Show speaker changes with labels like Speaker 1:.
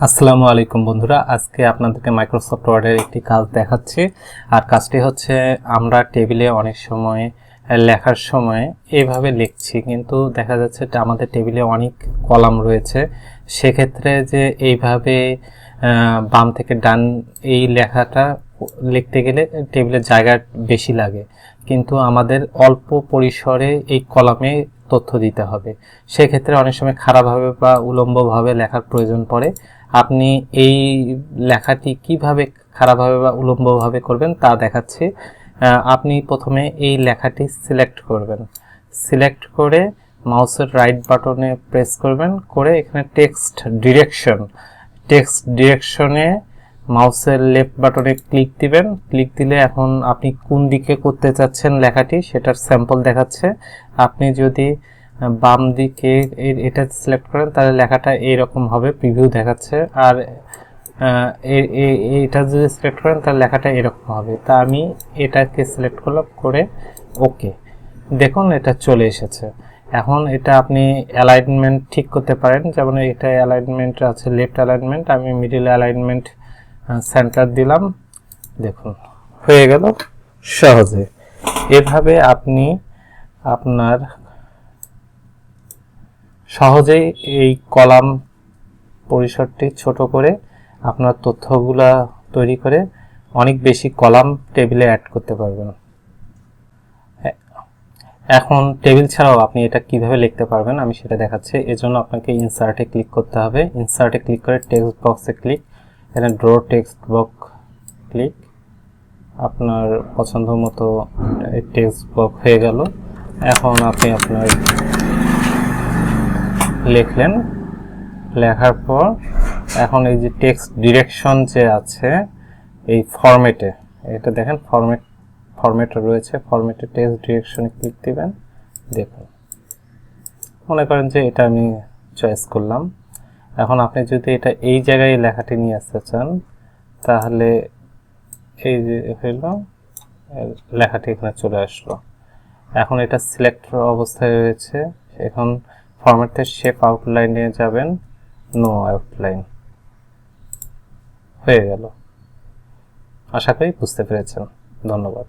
Speaker 1: আসসালামু আলাইকুম বন্ধুরা, আজকে আপনাদেরকে মাইক্রোসফট ওয়ার্ডের একটি কাজ দেখাচ্ছি। আর কাজটি হচ্ছে, আমরা টেবিলে অনেক সময় লেখার সময় এইভাবে লিখছি, কিন্তু দেখা যাচ্ছে আমাদের টেবিলে অনেক কলাম রয়েছে। সেক্ষেত্রে যে এইভাবে বাম থেকে ডান এই লেখাটা লিখতে গেলে টেবিলের জায়গা বেশি লাগে, কিন্তু আমাদের অল্প পরিসরে এই কলামে তথ্য দিতে হবে। সেক্ষেত্রে অনেক সময় খারাপভাবে বা উলম্বভাবে লেখার প্রয়োজন পড়ে। আপনি এই লেখাটি কিভাবে খারাপভাবে বা উলম্বভাবে করবেন তা দেখাচ্ছি। আপনি প্রথমে এই লেখাটি সিলেক্ট করবেন, সিলেক্ট করে মাউসের রাইট বাটনে প্রেস করবেন, করে এখানে টেক্সট ডিরেকশনে মাউসের লেফট বাটনে ক্লিক দিবেন। ক্লিক দিলে এখন আপনি কোন দিকে করতে চাচ্ছেন লেখাটি সেটার স্যাম্পল দেখাচ্ছে। আপনি যদি বাম দিকে এটা সিলেক্ট করেন তাহলে লেখাটা এইরকম হবে, প্রিভিউ দেখাচ্ছে। আর এটা যদি সিলেক্ট করেন তাহলে লেখাটা এরকম হবে। তা আমি এটাকে সিলেক্ট করলাম, করে ওকে, দেখুন এটা চলে এসেছে। এখন এটা আপনি অ্যালাইনমেন্ট ঠিক করতে পারেন, যেমন এটা অ্যালাইনমেন্ট আছে লেফট অ্যালাইনমেন্ট, আমি মিডল অ্যালাইনমেন্ট সেন্টার দিলাম, দেখুন হয়ে গেল সহজে। এভাবে আপনি আপনার সহজেই এই কলাম পরিসরটি ছোট করে আপনার তথ্যগুলা তৈরি করে অনেক বেশি কলাম টেবিলে অ্যাড করতে পারবেন। এখন টেবিল ছাড়াও আপনি এটা কিভাবে লিখতে পারবেন আমি সেটা দেখাচ্ছি। এজন্য আপনাকে ইনসার্টে ক্লিক করতে হবে। ইনসার্টে ক্লিক করে টেক্সট বক্সে ক্লিক, এখানে ড্র টেক্সট বক্স ক্লিক, আপনার পছন্দ মতো টেক্সট বক্স হয়ে গেল। এখন আপনি আপনার লিখলেন, লেখার পর এখন এই যে টেক্সট ডিরেকশন যে আছে এই ফরম্যাটে, এটা দেখেন ফরম্যাটে রয়েছে, ফরম্যাটে টেক্সট ডিরেকশনে ক্লিক দিবেন। দেখুন, মনে করেন যে এটা আমি চয়েস করলাম। এখন আপনি যদি এটা এই জায়গায় লেখাটি নিয়ে আসতে চান তাহলে এই যে হইল, লেখাটি এখানে চলে আসলো। এখন এটা সিলেক্ট অবস্থায় রয়েছে। এখন ফরম্যাটে শেপ আউটলাইনে যাবেন, নো আউটলাইন, হয়ে গেল। আশা করি বুঝতে পেরেছেন। ধন্যবাদ।